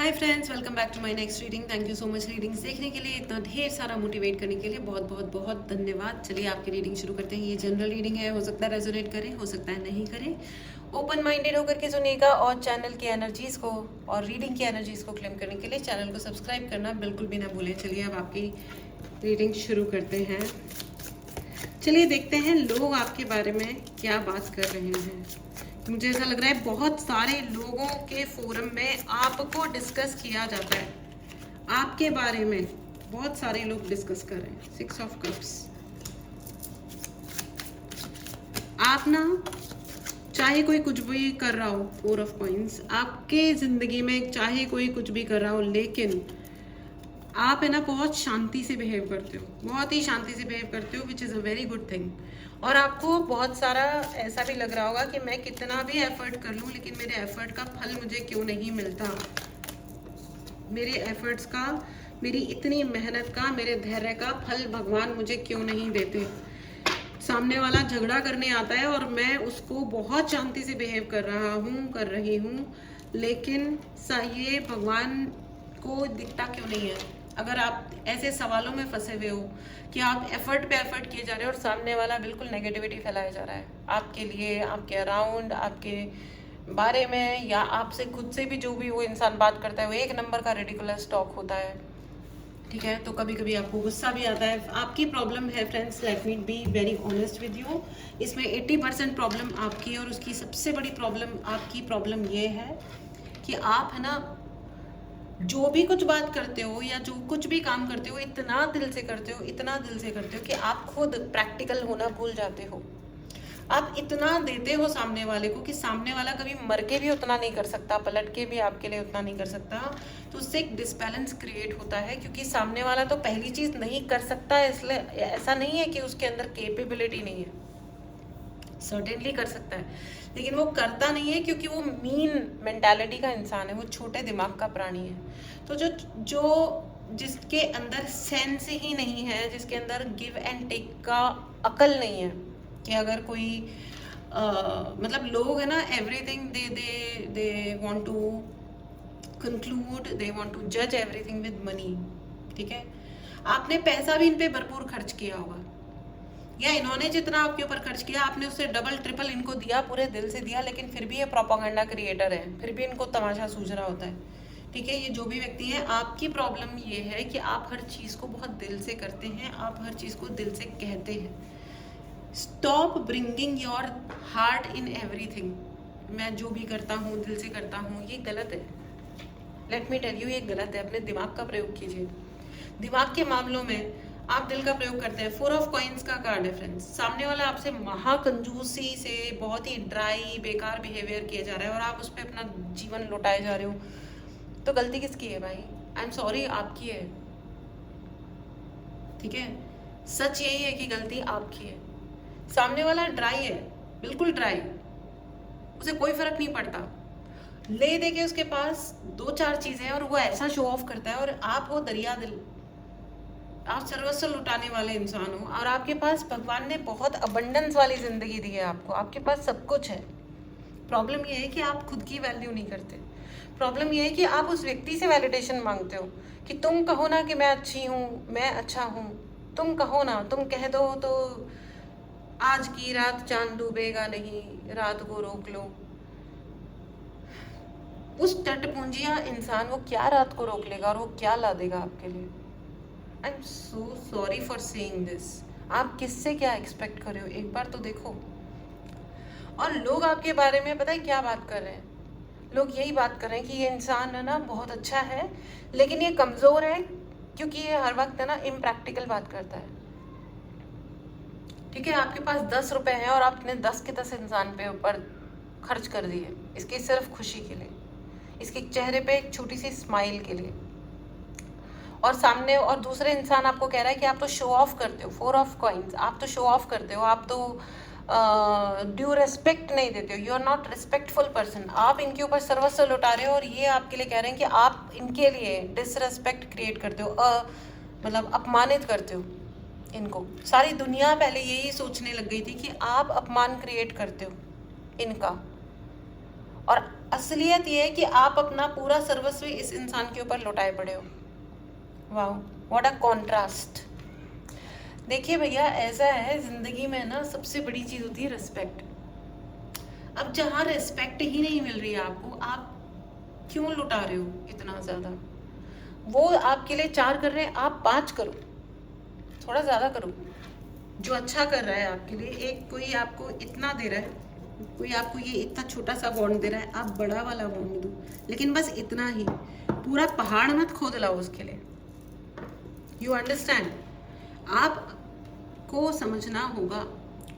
Hi friends, welcome back to my next reading. Thank you so much readings देखने के लिए, इतना ढेर सारा मोटिवेट करने के लिए बहुत बहुत बहुत धन्यवाद। चलिए आपकी रीडिंग शुरू करते हैं। ये जनरल रीडिंग है, हो सकता है रेजोनेट करे, हो सकता है नहीं करे। ओपन माइंडेड होकर के सुनिएगा और चैनल की एनर्जीज को और रीडिंग की एनर्जीज को क्लेम करने के लिए चैनल को सब्सक्राइब करना बिल्कुल भी ना भूलें। चलिए अब आपकी रीडिंग शुरू करते हैं। चलिए देखते हैं लोग आपके बारे में क्या बात कर रहे हैं। मुझे ऐसा लग रहा है बहुत सारे लोगों के फोरम में आपको डिस्कस किया जाता है, आपके बारे में बहुत सारे लोग डिस्कस कर रहे हैं। 6 ऑफ कप्स। आप ना चाहे कोई कुछ भी कर रहा हो, 4 ऑफ कॉइंस, आपके जिंदगी में चाहे कोई कुछ भी कर रहा हो, लेकिन आप है ना बहुत शांति से बिहेव करते हो, बहुत ही शांति से बिहेव करते हो, which is a very good thing. और आपको बहुत सारा ऐसा भी लग रहा होगा कि मैं कितना भी एफर्ट कर लूँ लेकिन मेरे एफर्ट का फल मुझे क्यों नहीं मिलता, मेरे एफर्ट्स का, मेरी इतनी मेहनत का, मेरे धैर्य का फल भगवान मुझे क्यों नहीं देते। सामने वाला झगड़ा करने आता है और मैं उसको बहुत शांति से बिहेव कर रहा हूँ, कर रही हूँ, लेकिन ये भगवान को दिखता क्यों नहीं है। अगर आप ऐसे सवालों में फंसे हुए हो कि आप एफर्ट पे एफर्ट किए जा रहे हो और सामने वाला बिल्कुल नेगेटिविटी फैलाया जा रहा है आपके लिए, आपके अराउंड, आपके बारे में, या आपसे खुद से भी जो भी वो इंसान बात करता है वो एक नंबर का रिडिकुलस टॉक होता है, ठीक है। तो कभी कभी आपको गुस्सा भी आता है। आपकी प्रॉब्लम है friends, let me be very honest with you, इसमें 80% प्रॉब्लम आपकी है और उसकी सबसे बड़ी प्रॉब्लम, आपकी प्रॉब्लम ये है कि आप है ना जो भी कुछ बात करते हो या जो कुछ भी काम करते हो इतना दिल से करते हो, इतना दिल से करते हो कि आप खुद प्रैक्टिकल होना भूल जाते हो। आप इतना देते हो सामने वाले को कि सामने वाला कभी मर के भी उतना नहीं कर सकता, पलट के भी आपके लिए उतना नहीं कर सकता। तो उससे एक डिसबैलेंस क्रिएट होता है, क्योंकि सामने वाला तो पहली चीज़ नहीं कर सकता है, इसलिए ऐसा नहीं है कि उसके अंदर कैपेबिलिटी नहीं है, सर्टेनली कर सकता है, लेकिन वो करता नहीं है क्योंकि वो मीन मेंटालिटी का इंसान है, वो छोटे दिमाग का प्राणी है। तो जो जो जिसके अंदर सेंस ही नहीं है, जिसके अंदर गिव एंड टेक का अकल नहीं है, कि अगर कोई मतलब लोग है ना everything they want to conclude, they want to जज एवरीथिंग विद मनी, ठीक है। आपने पैसा भी इन पे भरपूर खर्च किया होगा, या इन्होंने जितना आपके ऊपर खर्च किया आपने उससे डबल ट्रिपल इनको दिया, पूरे दिल से दिया, लेकिन फिर भी ये प्रोपेगेंडा क्रिएटर है, फिर भी इनको तमाशा सूझ रहा होता है, ठीक है। ये जो भी व्यक्ति है, आपकी प्रॉब्लम ये है कि आप हर चीज़ को बहुत दिल से करते हैं, आप हर चीज़ को दिल से कहते हैं। Stop bringing your heart in everything. मैं जो भी करता हूँ दिल से करता हूँ, ये गलत है। लेट मी टेल यू, ये गलत है। अपने दिमाग का प्रयोग कीजिए। दिमाग के मामलों में आप दिल का प्रयोग करते हैं। 4 ऑफ कॉइंस का कार्ड है फ्रेंड्स। सामने वाला आपसे महाकंजूसी से बहुत ही ड्राई बेकार बिहेवियर किया जा रहा है और आप उस पर अपना जीवन लुटाए जा रहे हो, तो गलती किसकी है भाई? आई एम सॉरी, आपकी है, ठीक है। सच यही है कि गलती आपकी है। सामने वाला ड्राई है, बिल्कुल ड्राई, उसे कोई फर्क नहीं पड़ता, ले दे के उसके पास 2-4 चीजें और वो ऐसा शो ऑफ करता है, और आप हो दरिया दिल, आप सर्वस्व लुटाने वाले इंसान हो, और आपके पास भगवान ने बहुत अबंडेंस वाली जिंदगी दी है आपको, आपके पास सब कुछ है। प्रॉब्लम ये है कि आप खुद की वैल्यू नहीं करते। प्रॉब्लम ये है कि आप उस व्यक्ति से वैलिडेशन मांगते हो कि तुम कहो ना कि मैं अच्छी हूँ, मैं अच्छा हूँ, तुम कहो ना, तुम कह दो तो आज की रात चांद डूबेगा नहीं, रात को रोक लो। उस टटपुंजिया इंसान वो क्या रात को रोक लेगा और वो क्या ला देगा आपके लिए? I am so sorry for saying this. आप किससे क्या एक्सपेक्ट कर रहे हो, एक बार तो देखो। और लोग आपके बारे में पता है क्या बात कर रहे हैं? लोग यही बात कर रहे हैं कि ये इंसान है ना बहुत अच्छा है, लेकिन ये कमज़ोर है क्योंकि ये हर वक्त है ना इम्प्रैक्टिकल बात करता है, ठीक है। आपके पास 10 रुपए हैं और आपने 10 के 10 इंसान पे ऊपर खर्च कर दिए, इसकी सिर्फ खुशी के लिए, इसके चेहरे पे एक छोटी सी स्माइल के लिए, और सामने और दूसरे इंसान आपको कह रहा है कि आप तो शो ऑफ करते हो। 4 ऑफ कॉइंस, आप तो शो ऑफ करते हो, आप तो ड्यू रेस्पेक्ट नहीं देते हो, you are not respectful person. आप इनके ऊपर सर्वस्व लुटा रहे हो और ये आपके लिए कह रहे हैं कि आप इनके लिए डिसरेस्पेक्ट क्रिएट करते हो, मतलब अपमानित करते हो इनको। सारी दुनिया पहले यही सोचने लग गई थी कि आप अपमान क्रिएट करते हो इनका, और असलियत ये है कि आप अपना पूरा सर्वस्व इस इंसान के ऊपर लौटाए पड़े हो। Wow, what a contrast. देखिए भैया, ऐसा है जिंदगी में ना, सबसे बड़ी चीज होती है रिस्पेक्ट। अब जहाँ रिस्पेक्ट ही नहीं मिल रही है आपको, आप क्यों लुटा रहे हो इतना ज्यादा? वो आपके लिए 4 कर रहे हैं, आप 5 करो, थोड़ा ज्यादा करो। जो अच्छा कर रहा है आपके लिए, एक कोई आपको इतना दे रहा है, कोई आपको ये इतना छोटा सा बॉन्ड दे रहा है, आप बड़ा वाला बॉन्ड दो, लेकिन बस इतना ही। पूरा पहाड़ मत खोद लाओ उसके लिए। You understand? आपको समझना होगा।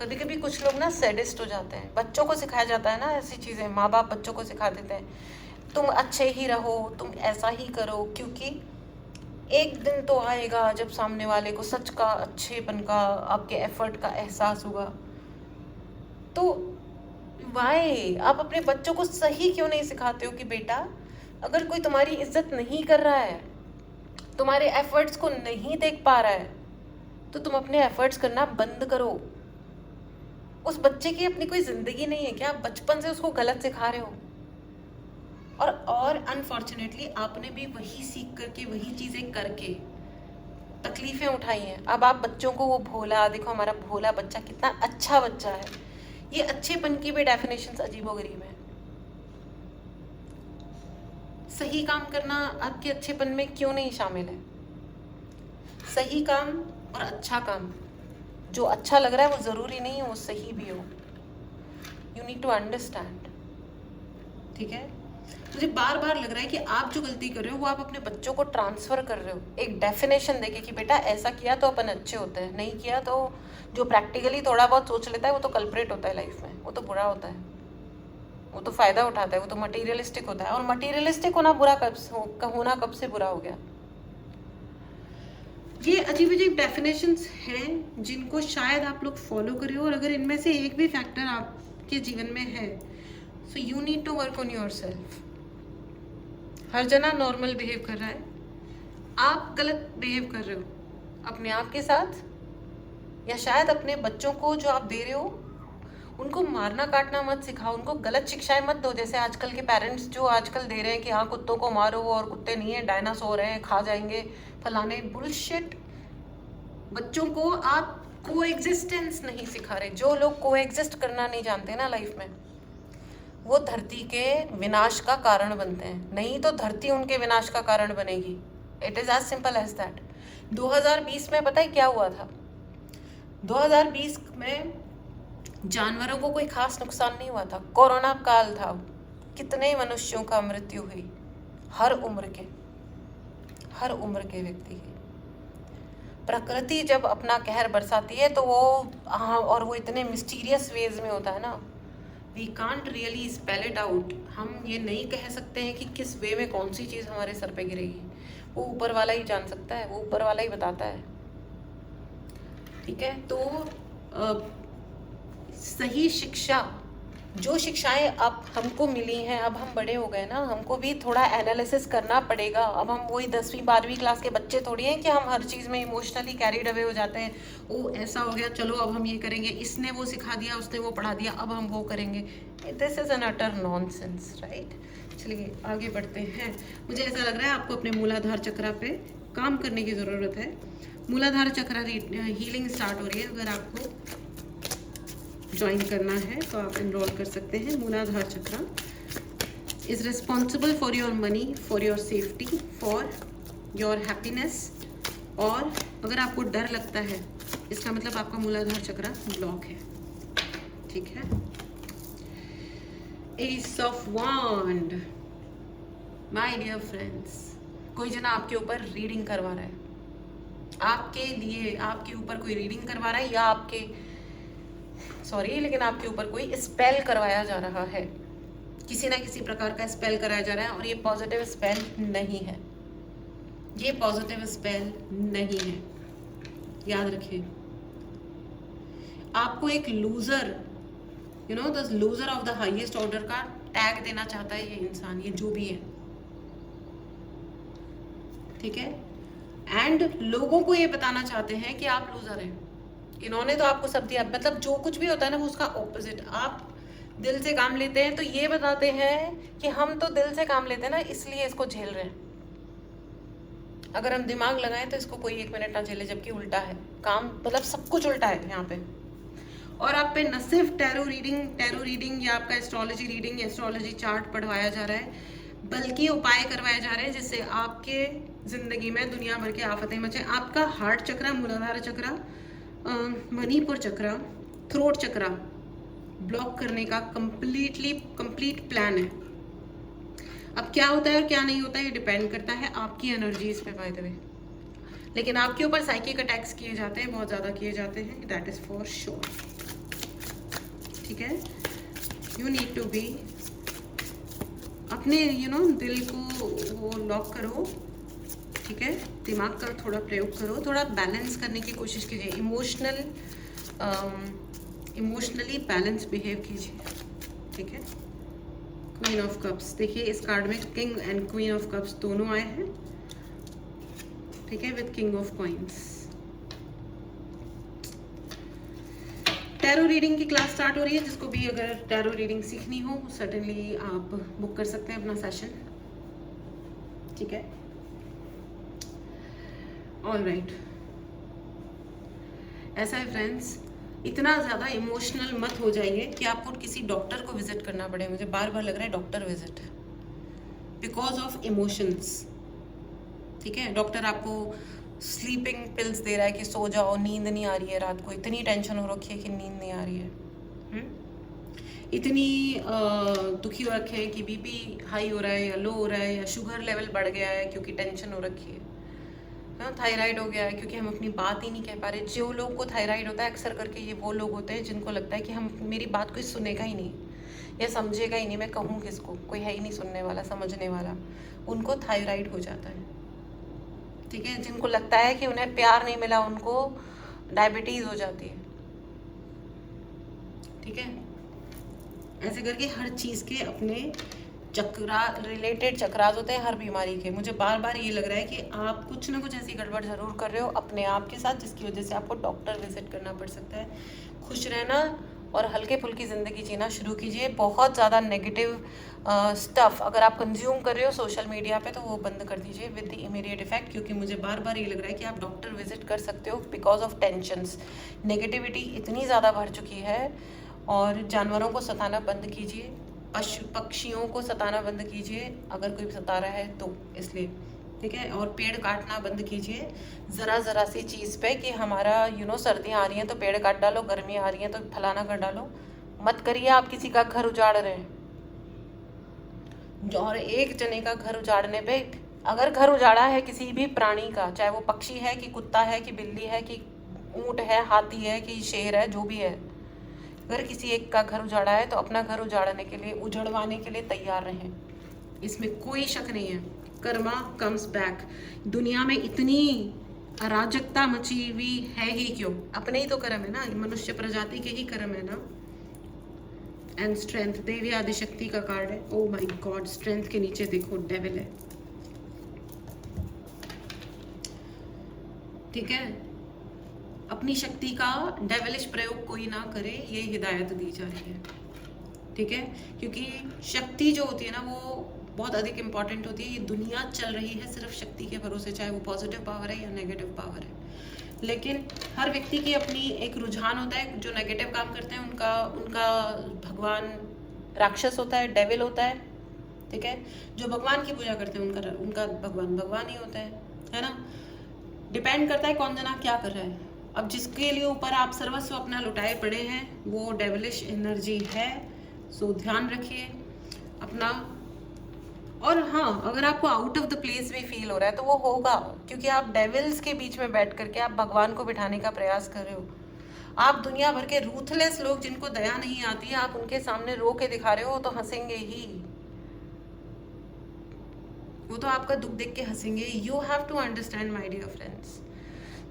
कभी कभी कुछ लोग ना सैडिस्ट हो जाते हैं। बच्चों को सिखाया जाता है ना ऐसी चीज़ें, माँ बाप बच्चों को सिखा देते हैं, तुम अच्छे ही रहो, तुम ऐसा ही करो, क्योंकि एक दिन तो आएगा जब सामने वाले को सच का, अच्छेपन का, आपके एफर्ट का एहसास होगा। तो वाई आप अपने बच्चों को सही क्यों नहीं सिखाते हो कि बेटा, अगर कोई तुम्हारी इज्जत नहीं कर रहा है, तुम्हारे एफर्ट्स को नहीं देख पा रहा है, तो तुम अपने एफर्ट्स करना बंद करो। उस बच्चे की अपनी कोई जिंदगी नहीं है क्या? आप बचपन से उसको गलत सिखा रहे हो। और अनफॉर्चुनेटली आपने भी वही सीख करके, वही चीजें करके तकलीफें उठाई हैं। अब आप बच्चों को वो भोला, देखो हमारा भोला बच्चा कितना अच्छा बच्चा है, ये अच्छेपन की भी डेफिनेशंस अजीबोगरीब है। सही काम करना आपके अच्छेपन में क्यों नहीं शामिल है? सही काम और अच्छा काम, जो अच्छा लग रहा है वो जरूरी नहीं है वो सही भी हो। यू नीड टू अंडरस्टैंड, ठीक है? मुझे बार बार लग रहा है कि आप जो गलती कर रहे हो वो आप अपने बच्चों को ट्रांसफर कर रहे हो, एक डेफिनेशन देके कि बेटा ऐसा किया तो अपन अच्छे होते हैं, नहीं किया तो जो प्रैक्टिकली थोड़ा बहुत सोच लेता है वो तो कल्प्रेट होता है लाइफ में, वो तो बुरा होता है, वो तो फायदा उठाता है, वो तो मटीरियलिस्टिक होता है। और मटीरियलिस्टिक होना कब से बुरा हो गया? ये अजीब अजीब डेफिनेशंस हैं जिनको शायद आप लोग फॉलो करें, और अगर इनमें से एक भी फैक्टर आपके जीवन में है, so you need to work on yourself. हर जना नॉर्मल बिहेव कर रहा है, आप गलत बिहेव कर रहे हो अपने आप के साथ, या शायद अपने बच्चों को जो आप दे रहे हो उनको मारना काटना मत सिखाओ, उनको गलत शिक्षाएं मत दो। जैसे आजकल के पेरेंट्स जो आजकल दे रहे हैं कि हाँ कुत्तों को मारो और कुत्ते नहीं है, डायनासोर है, खा जाएंगे, फलाने बुलशिट। बच्चों को आप को एग्जिस्टेंस नहीं सिखा रहे। जो लोग को एग्जिस्ट करना नहीं जानते ना लाइफ में, वो धरती के विनाश का कारण बनते हैं, नहीं तो धरती उनके विनाश का कारण बनेगी। It is as simple as that. 2020 में पता है क्या हुआ था? 2020 में जानवरों को कोई खास नुकसान नहीं हुआ था, कोरोना काल था, कितने मनुष्यों का मृत्यु हुई, हर उम्र के व्यक्ति की। प्रकृति जब अपना कहर बरसाती है तो वो और वो इतने मिस्टीरियस वेज में होता है ना, we can't really spell it out. हम ये नहीं कह सकते हैं कि किस वे में कौन सी चीज़ हमारे सर पे गिरेगी, वो ऊपर वाला ही जान सकता है, वो ऊपर वाला ही बताता है, ठीक है? तो सही शिक्षा, जो शिक्षाएं अब हमको मिली हैं, अब हम बड़े हो गए ना, हमको भी थोड़ा एनालिसिस करना पड़ेगा। अब हम वही 10वीं 12वीं क्लास के बच्चे थोड़ी हैं कि हम हर चीज़ में इमोशनली कैरिड अवे हो जाते हैं। ओ ऐसा हो गया, चलो अब हम ये करेंगे, इसने वो सिखा दिया, उसने वो पढ़ा दिया, अब हम वो करेंगे। This is an utter nonsense, right? चलिए आगे बढ़ते हैं। मुझे ऐसा लग रहा है आपको अपने मूलाधार चक्र पे काम करने की ज़रूरत है। मूलाधार चक्र हीलिंग स्टार्ट हो रही है, अगर आपको ज्वाइन करना है तो आप एनरोल कर सकते हैं। मूलाधार चक्र is responsible for your money, for your safety, for your happiness. और अगर आपको डर लगता है, इसका मतलब आपका मूलाधार चक्र ब्लॉक है, ठीक है? Ace of wand, my dear friends, कोई जना आपके ऊपर रीडिंग करवा रहा है, आपके लिए, आपके ऊपर कोई रीडिंग करवा रहा है, या लेकिन आपके ऊपर कोई स्पेल करवाया जा रहा है, किसी ना किसी प्रकार का स्पेल कराया जा रहा है। और ये पॉजिटिव स्पेल नहीं है, ये पॉजिटिव स्पेल नहीं है, याद रखिए। आपको एक loser, you know the loser of the highest order का टैग देना चाहता है ये इंसान, ये जो भी है, ठीक है? एंड लोगों को ये बताना चाहते हैं कि आप लूजर हैं। इन्होंने तो आपको सब दिया, मतलब जो कुछ भी होता है ना वो उसका ऑपोजिट। आप दिल से काम लेते हैं तो ये बताते हैं कि हम तो दिल से काम लेते हैं ना, इसलिए इसको झेल रहे हैं। अगर हम दिमाग लगाएं तो इसको कोई 1 मिनट ना झेले, जबकि उल्टा है काम, मतलब सब कुछ उल्टा है यहाँ पे। और आप पे न सिर्फ टैरो रीडिंग या आपका एस्ट्रोलॉजी रीडिंग, एस्ट्रोलॉजी चार्ट पढ़वाया जा रहा है, बल्कि उपाय करवाए जा रहे हैं जिससे आपके ज़िंदगी में दुनिया भर के आफतें मचे। आपका हार्ट चक्रा, मूलाधार चक्रा, मणिपुर चक्रा, थ्रोट चक्रा ब्लॉक करने का कंप्लीट प्लान है। अब क्या होता है और क्या नहीं होता है ये डिपेंड करता है आपकी एनर्जीज पे बाय द वे, लेकिन आपके ऊपर साइकिक अटैक्स किए जाते हैं, बहुत ज़्यादा किए जाते हैं, दैट इज़ फॉर श्योर। ठीक है, यू नीड टू बी अपने दिल को वो लॉक करो। ठीक है, दिमाग का थोड़ा प्रयोग करो, थोड़ा बैलेंस करने की कोशिश कीजिए, इमोशनली बैलेंस बिहेव कीजिए। ठीक है, क्वीन ऑफ कप्स, देखिए इस कार्ड में king and queen of cups दोनों आए हैं। ठीक है, with king of coins. Tarot reading की क्लास स्टार्ट हो रही है, जिसको भी अगर टैरो रीडिंग सीखनी हो सर्टेनली आप बुक कर सकते हैं अपना सेशन। ठीक है, ऑल राइट। ऐसा है फ्रेंड्स, इतना ज़्यादा इमोशनल मत हो जाइए कि आपको किसी डॉक्टर को विजिट करना पड़े। मुझे बार बार लग रहा है डॉक्टर विजिट है बिकॉज ऑफ इमोशंस। ठीक है, डॉक्टर आपको स्लीपिंग पिल्स दे रहा है कि सो जाओ, नींद नहीं आ रही है रात को, इतनी टेंशन हो रखी है कि नींद नहीं आ रही है, इतनी दुखी हो रखे हैं कि बीपी हाई हो रहा है या लो हो रहा है, या शुगर लेवल बढ़ गया है क्योंकि टेंशन हो रखी है, थायराइड हो गया है क्योंकि हम अपनी बात ही नहीं कह पा रहे। जो लोग को थायराइड होता है अक्सर करके ये वो लोग होते हैं जिनको लगता है कि हम मेरी बात कोई सुनेगा ही नहीं या समझेगा ही नहीं, मैं कहूँ किसको, कोई है ही नहीं सुनने वाला समझने वाला, उनको थायराइड हो जाता है। ठीक है, जिनको लगता है कि उन्हें प्यार नहीं मिला उनको डायबिटीज हो जाती है। ठीक है, ऐसे करके हर चीज़ के अपने चक्रा रिलेटेड चक्रास होते हैं हर बीमारी के। मुझे बार बार ये लग रहा है कि आप कुछ ना कुछ ऐसी गड़बड़ ज़रूर कर रहे हो अपने आप के साथ, जिसकी वजह से आपको डॉक्टर विजिट करना पड़ सकता है। खुश रहना और हल्के फुल्की ज़िंदगी जीना शुरू कीजिए। बहुत ज़्यादा नेगेटिव स्टफ़ अगर आप कंज्यूम कर रहे हो सोशल मीडिया पे तो वो बंद कर दीजिए विद द इमीडिएट इफेक्ट, क्योंकि मुझे बार बार ये लग रहा है कि आप डॉक्टर विजिट कर सकते हो बिकॉज ऑफ टेंशन्स। नेगेटिविटी इतनी ज़्यादा बढ़ चुकी है। और जानवरों को सताना बंद कीजिए, पशु पक्षियों को सताना बंद कीजिए अगर कोई सता रहा है तो, इसलिए। ठीक है, और पेड़ काटना बंद कीजिए ज़रा सी चीज़ पे कि हमारा सर्दियाँ आ रही हैं तो पेड़ काट डालो, गर्मी आ रही है तो फलाना कर डालो, मत करिए। आप किसी का घर उजाड़ रहे हैं, और एक जने का घर उजाड़ने पे, अगर घर उजाड़ा है किसी भी प्राणी का, चाहे वो पक्षी है कि कुत्ता है कि बिल्ली है कि ऊँट है, हाथी है कि शेर है, जो भी है, अगर किसी एक का घर उजाड़ा है तो अपना घर उजाड़ने के लिए, उजड़वाने के लिए तैयार रहें, इसमें कोई शक नहीं है। Karma comes back. दुनिया में इतनी अराजकता मची हुई है ही क्यों? अपने ही तो कर्म है ना, मनुष्य प्रजाति के ही कर्म है ना। एंड स्ट्रेंथ, देवी आदिशक्ति का कार्ड है। ओ माय गॉड, स्ट्रेंथ के नीचे देखो डेविल है। ठीक है, अपनी शक्ति का डेविलिश प्रयोग कोई ना करे, ये हिदायत दी जा रही है। ठीक है, क्योंकि शक्ति जो होती है ना वो बहुत अधिक इंपॉर्टेंट होती है। ये दुनिया चल रही है सिर्फ शक्ति के भरोसे, चाहे वो पॉजिटिव पावर है या नेगेटिव पावर है। लेकिन हर व्यक्ति की अपनी एक रुझान होता है। जो नेगेटिव काम करते हैं उनका भगवान राक्षस होता है, डेविल होता है। ठीक है, जो भगवान की पूजा करते हैं उनका भगवान ही होता है ना। डिपेंड करता है कौन जना क्या कर रहा है। अब जिसके लिए ऊपर आप सर्वस्व अपना लुटाए पड़े हैं वो डेविलिश एनर्जी है, सो ध्यान रखिए अपना। और हाँ, अगर आपको आउट ऑफ द प्लेस भी फील हो रहा है तो वो होगा, क्योंकि आप डेविल्स के बीच में बैठ करके आप भगवान को बिठाने का प्रयास कर रहे हो। आप दुनिया भर के रूथलेस लोग जिनको दया नहीं आती है, आप उनके सामने रो के दिखा रहे हो तो हंसेंगे ही, वो तो आपका दुख देख के हंसेंगे। You have to understand my dear friends,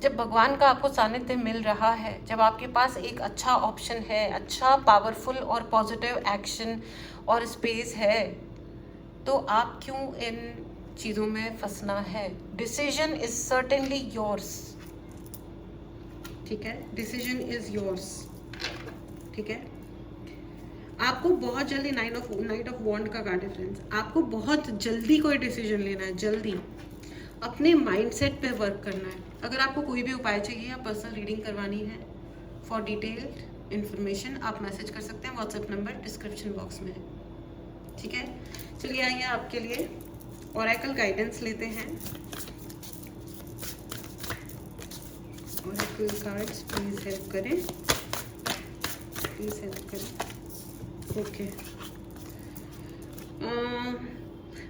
जब भगवान का आपको सानिध्य मिल रहा है, जब आपके पास एक अच्छा ऑप्शन है, अच्छा पावरफुल और पॉजिटिव एक्शन और स्पेस है, तो आप क्यों इन चीज़ों में फंसना है? Decision is certainly yours. ठीक है, डिसीजन इज योर्स। ठीक है, आपको बहुत जल्दी नाइट ऑफ वॉन्ड का कार्ड है फ्रेंड्स, आपको बहुत जल्दी कोई डिसीजन लेना है, जल्दी अपने माइंडसेट पे वर्क करना है। अगर आपको कोई भी उपाय चाहिए या पर्सनल रीडिंग करवानी है, फॉर डिटेल्ड इन्फॉर्मेशन आप मैसेज कर सकते हैं, व्हाट्सएप नंबर डिस्क्रिप्शन बॉक्स में है, ठीक है। चलिए आइए आपके लिए ओरेकल गाइडेंस लेते हैं। ओरेकल कार्ड्स प्लीज हेल्प करें, प्लीज हेल्प करें। Okay,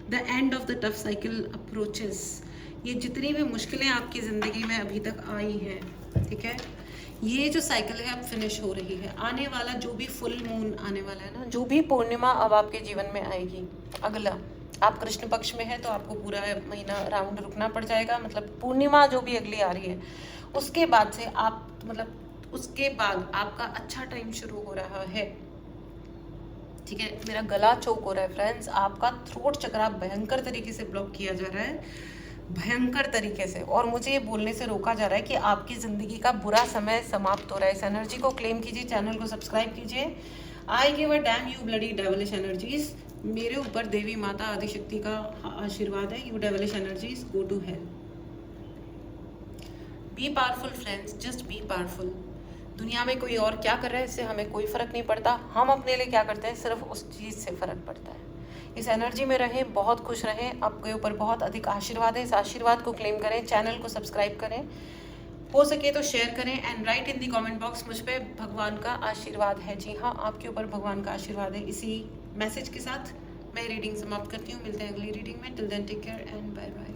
the end of the tough cycle approaches. ये जितनी भी मुश्किलें आपकी ज़िंदगी में अभी तक आई हैं, ठीक है, ये जो साइकिल है अब फिनिश हो रही है। आने वाला जो भी फुल मून आने वाला है ना, जो भी पूर्णिमा अब आपके जीवन में आएगी, अगला आप कृष्ण पक्ष में है तो आपको पूरा महीना राउंड रुकना पड़ जाएगा, मतलब पूर्णिमा जो भी अगली आ रही है उसके बाद से आप, मतलब उसके बाद आपका अच्छा टाइम शुरू हो रहा है, ठीक है। मेरा गला चोक हो रहा है फ्रेंड्स, आपका थ्रोट चक्र भयंकर तरीके से ब्लॉक किया जा रहा है, भयंकर तरीके से, और मुझे ये बोलने से रोका जा रहा है कि आपकी ज़िंदगी का बुरा समय समाप्त हो रहा है। इस एनर्जी को क्लेम कीजिए, चैनल को सब्सक्राइब कीजिए। I give a damn you bloody devilish energies. मेरे ऊपर देवी माता आदिशक्ति का आशीर्वाद है। You devilish energies go to hell. Be powerful friends, just be powerful. दुनिया में कोई और क्या कर रहा है इससे हमें कोई फ़र्क नहीं पड़ता, हम अपने लिए क्या करते हैं सिर्फ उस चीज़ से फ़र्क पड़ता है। इस एनर्जी में रहें, बहुत खुश रहें, आपके ऊपर बहुत अधिक आशीर्वाद है। इस आशीर्वाद को क्लेम करें, चैनल को सब्सक्राइब करें, हो सके तो शेयर करें and right in the comment box मुझ पे भगवान का आशीर्वाद है। जी हाँ, आपके ऊपर भगवान का आशीर्वाद है। इसी मैसेज के साथ मैं रीडिंग समाप्त करती हूँ। मिलते हैं अगली रीडिंग में। Till then take care and bye bye.